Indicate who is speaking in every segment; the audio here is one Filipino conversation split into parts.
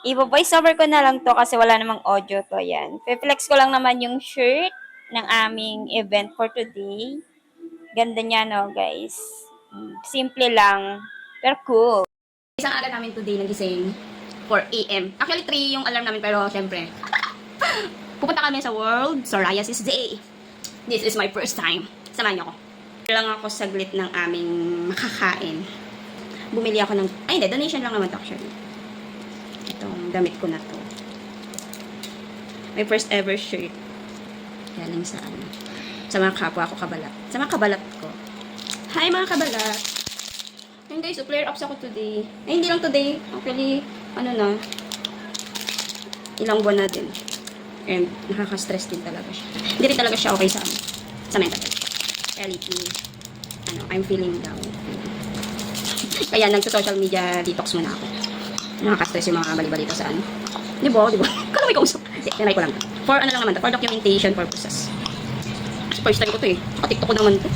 Speaker 1: I-voice over ko na lang to kasi wala namang audio to. Yan. Flex ko lang naman yung shirt ng aming event for today. Ganda niya, no, guys. Simple lang, pero cool.
Speaker 2: Isang aga namin today nagising 4 a.m. Actually 3 yung alarm namin pero syempre pupunta kami sa World Psoriasis Day. This is my first time. Samahan niyo ako. Lang ako saglit ng aming makakain. Bumili ako ng... Ay hindi, donation lang naman to actually. Itong damit ko na to. My first ever shirt. Galing sa ano. Sa mga kapwa ko kabalat. Sa mga kabalat ko. Hi mga kabalat! Ayun guys, so flare ups ako today. Ay, hindi lang today. Actually, ano na, ilang buwan na din. And nakaka-stress din talaga siya. Hindi rin talaga siya okay sa mental health. Reality, I'm feeling down. Kaya nagsa-social media detox muna ako. Nakaka-stress yung mga bali-balita sa ano. Di ba? Kala may kausap. Tinry ko lang. For ano lang naman to, for documentation purposes. First time ko to eh. Naka-tiktok ko naman to.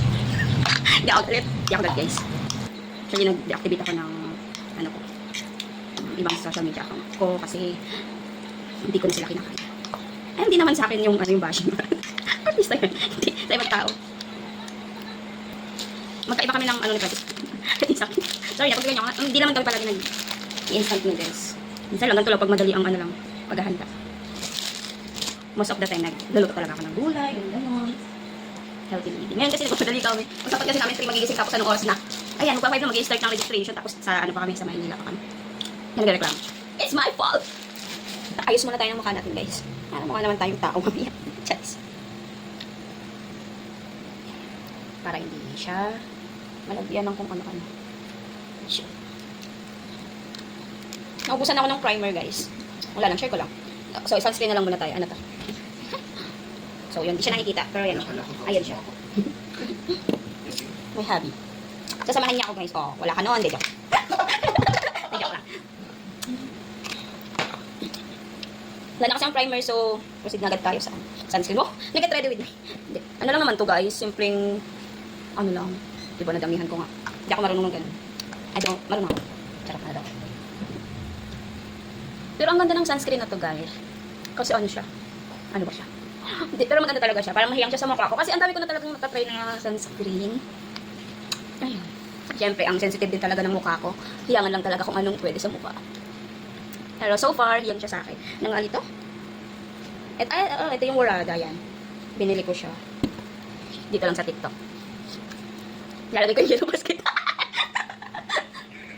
Speaker 2: Hindi ako galit. Hindi ako galit guys. Actually, nag-deactivate ako ng ibang social media account ko kasi hindi ko na sila kinakaya. Ay, hindi naman sa akin yung bashing. At least tayo, hindi, sa ibang tao. Magkaiba kami ng ni Francis. Sorry, napag ganyan ako. Hindi naman kami palagi nag-instant noodles. Minsan lang, ganito lang pag madali ang paghahanda. Most of the time, nagluluto talaga ako ng gulay, gano'n. Healthy living. Ngayon kasi nagpapadali kami. Magsapat kasi namin 3 magigising tapos anong oras na. Ayan, magpa-5 na mag-i-start ng registration tapos sa pa kami, sa Maynila pa kami. Yan nagre-reklamo. It's my fault! Ayos muna tayo ng mukha natin guys. Mukha naman tayong tao mamaya. Charis. Para hindi siya malagyan ng kung ano-ano. Sure. Naubusan ako ng primer guys. Wala lang, share ko lang. So, sunscreen na lang muna tayo. Ano to? So, yun. Di siya nakikita. Pero yan. Ayan siya. May hobby. Sasamahan niya ako guys. Oh, wala ka noon. Di joke. Di joke lang. Wala na kasi ang primer. So, proceed na agad tayo sa sunscreen. Oh, get ready with me. Ano lang naman to guys. Simpleng, ano lang. Diba nadamihan ko nga. Hindi ako marunong ng ganun. Marunong ako. Charap na daw. Pero ang ganda ng sunscreen na to guys. Kasi ano siya? Ano ba siya? Pero maganda talaga siya. Parang mahiyang siya sa mukha ko. Kasi ang dami ko na talagang natatry na sunscreen. Ayun. Siyempre, ang sensitive din talaga ng mukha ko. Hiyangan lang talaga kung anong pwede sa mukha. Pero so far, hiyang siya sa akin. Nang alito? Ito yung Warada yan. Binili ko siya. Dito lang sa TikTok. Lalagay ko yung yellow basket.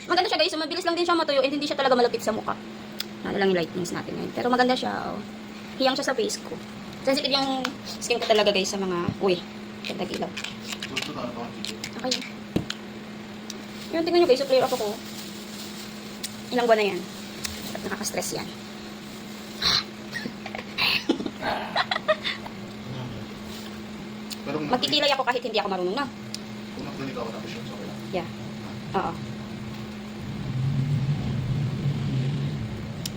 Speaker 2: Maganda siya guys. Mabilis lang din siya matuyo. And hindi siya talaga malapit sa mukha. Ano lang yung lightnings natin ngayon. Pero maganda siya. Oh. Hiyang siya sa face ko. Sensitive yung skin ko talaga guys sa mga... Uy, ganda ilaw. Okay. Yun, tingnan nyo guys, so clear up ako. Ilang buwan na yan. At nakaka-stress yan. Magkikilay ako kahit hindi ako marunong na.
Speaker 3: Kung nag-clinic ako tapos yun, okay lang.
Speaker 2: Yeah. Oo.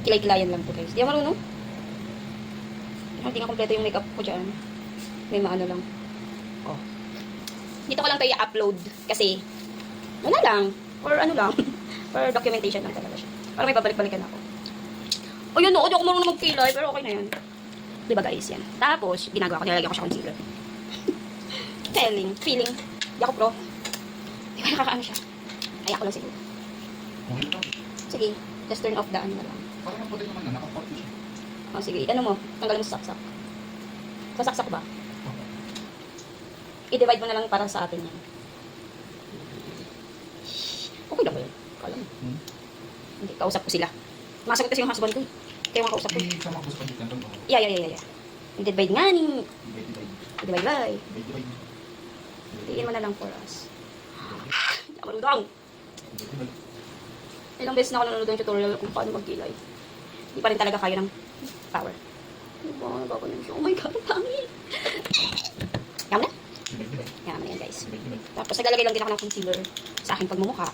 Speaker 2: Kilay-kilayan lang to guys. Di ako marunong. Hindi nga kompleto yung makeup ko dyan. May maano lang. Oh. Dito ko lang tayo i-upload. Kasi, wala lang. Or ano lang. For documentation lang talaga siya. Para may babalik-balikan ako. O yun, no. Di ako marunong magkilay. Pero okay na yan. Diba guys, yan. Tapos, ginagawa ko. Nilalagyan ko siya concealer. Feeling. Di ako pro. Di ba nakakaano siya? Kaya ko lang siguro.
Speaker 3: Okay lang.
Speaker 2: Sige. Just turn off the ano na lang.
Speaker 3: Parang pwede naman na, naka-party siya.
Speaker 2: O sige, ano mo? Tanggalin mo sa saksak. Sa saksak ba? I-divide mo na lang para sa atin yan. Okay lang ba yun? Kala mo. Hindi, kausap ko sila. Masagot kasi yung husband ko eh. Kaya yung kausap ko.
Speaker 3: Sama ko sa pagkikan doon.
Speaker 2: Yeah. I-divide nga ni. I-divide. Tingin mo na lang for us. Hindi ako marunong. Ilang beses na ako nanonood ng tutorial kung paano magkilay. Hindi pa rin talaga kaya ng power. Diba? Nagkakanin siya. Oh my God, ang pangit. Yaman na? Yaman na yan guys. Tapos naglalagay lang din ako ng concealer sa aking pagmumukha.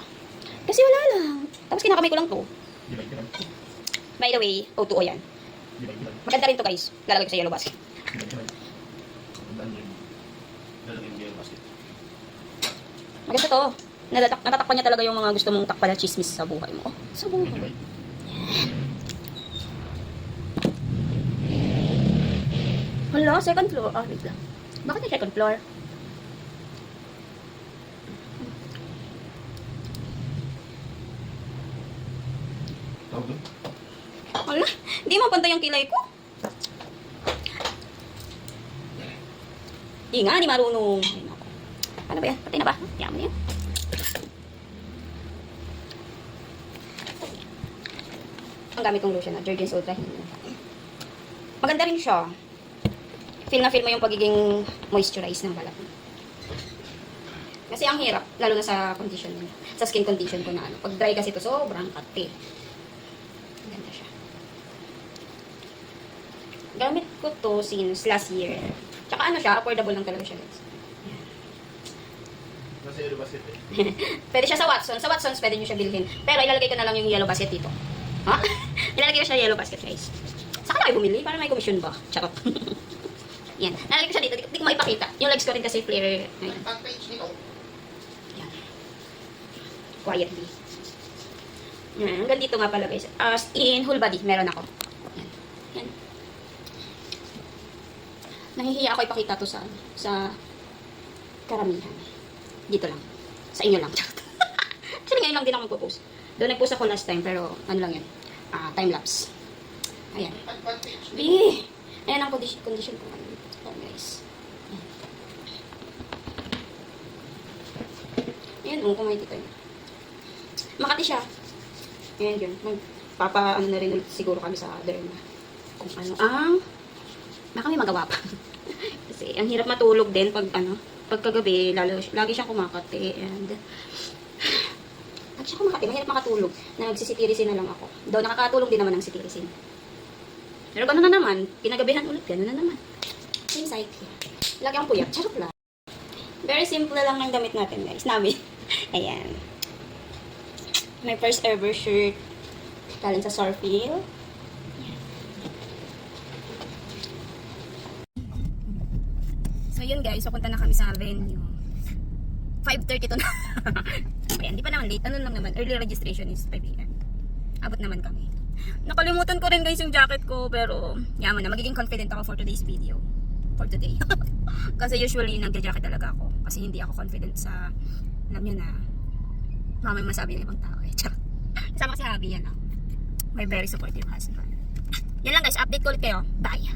Speaker 2: Kasi wala lang. Tapos kinakamay ko lang to. By the way, O2O yan. Maganda rin to guys. Lalagay ko sa yellow basket. Maganda to. Natatakpan niya talaga yung mga gusto mong takpan na chismis sa buhay mo. Sa buhay. Hala, second floor. Ah, wait lang. Bakit may second floor?
Speaker 3: Tawag doon.
Speaker 2: Hala, hindi mo pantay yung kilay ko. Di nga, di marunong. Ay, nako. Ano ba yan? Patay na ba? Yaman na yan. Ang gamit kong lotion na Jergens Ultra Healing. Maganda rin siya. Feel na feel mo yung pagiging moisturize ng balat mo. Kasi ang hirap, lalo na sa condition niya. Sa skin condition ko na ano. Pag dry kasi ito, sobrang kate. Maganda siya. Gamit ko to since last year. Tsaka ano siya, affordable lang talaga siya, guys.
Speaker 3: Nasa Yellow Basket eh.
Speaker 2: Pwede siya sa Watsons. Sa Watsons, pwede nyo siya bilhin. Pero ilalagay ko na lang yung yellow basket dito. Ha? Ilalagay ko siya yellow basket, guys. Saan kayo bumili? Para may commission ba? Charot. Yan. Nalalagay ko siya dito. Di ko maipakita. Yung legs ko rin kasi flare. Ayan.
Speaker 3: Pag-page nito.
Speaker 2: Yan. Quietly. Yan. Hanggang dito nga pala, guys. As in whole body, meron ako. Yan. Yan. Nahihiya ako ipakita to sa karamihan. Dito lang. Sa inyo lang. Actually, ngayon lang din ako magpo-post. Doon nag-post ako last time, pero ano lang yun. Time-lapse. Ayan.
Speaker 3: Pag-page nito.
Speaker 2: Ayan ang condition ko. Ayan, guys. Ayan, kung may dito yun. Makati siya. Ayan yun. Magpapa, ano na rin ulit siguro kami sa derma. Kung ano ang baka may magawa pa. Kasi ang hirap matulog din pag pagkagabi, lagi siyang kumakati and pag siya kumakati, mahirap makatulog. Nagsisitirisin na lang ako. Daw nakakatulong din naman ang sitirisin. Pero gano'n na naman, kinagabihan ulit, gano'n na naman. Same cycle. Lagi ang puyat, charot lang. Very simple lang ng damit natin, guys. Namin. Ayan. My first ever shirt. Galing sa Sorfil. So yun guys, papunta na kami sa venue. 5:30 to na. Ayan, di pa naman late. Ano lang naman, early registration is 5 AM. Abot naman kami. Nakalimutan ko rin guys yung jacket ko, pero yaman na, magiging confident ako for today's video. For today. Kasi usually nagja-jacket talaga ako. Kasi hindi ako confident sa, alam nyo na, mamay masabi ng ibang tao eh. Kasama kasi hubby yan. My very supportive husband. Yan lang guys, update ko ulit kayo. Bye!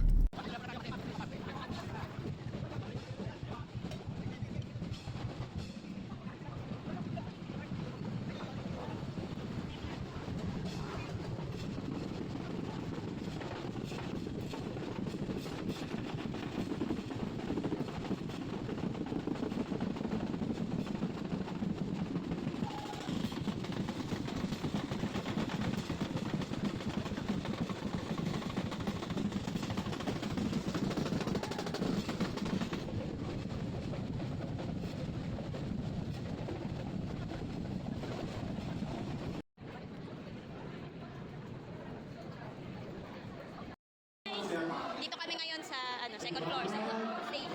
Speaker 2: Dito kami ngayon sa second floor, sa stage.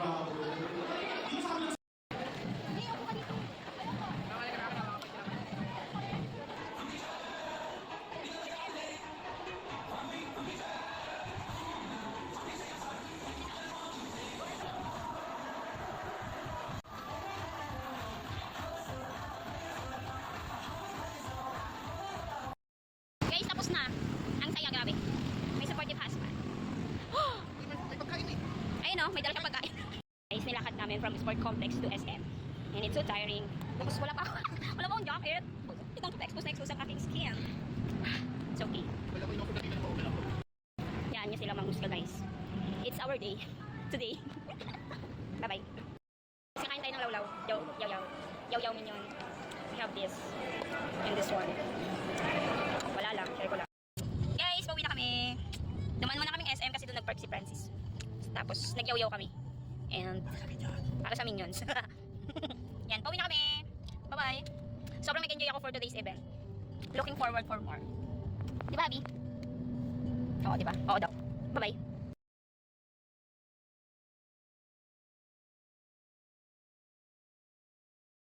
Speaker 2: Guys, tapos na. Ang saya, grabe. May supportive husband. Ayun o, may dala siyang pagkain. Guys, nilakad namin from Sport Complex to SM. And it's so tiring. Tapos wala pa akong jacket. Itong expose ang aking skin. It's okay. Yan niya sila manghusga guys. It's our day. Today. Bye-bye. Kasi kain tayo ng lawlaw. Yaw minion. We have this. And this one. Wala lang. Share ko lang. Guys, pauwi na kami. Dumaan muna kaming SM kasi doon nag-park si Francis. Tapos, nagyaw-yaw kami. And, para sa minions. Yan, pauwi na kami. Bye-bye. Sobrang nag-enjoy ako for today's event. Looking forward for more. Diba, Abby? Oo, diba? Oo daw. Bye-bye.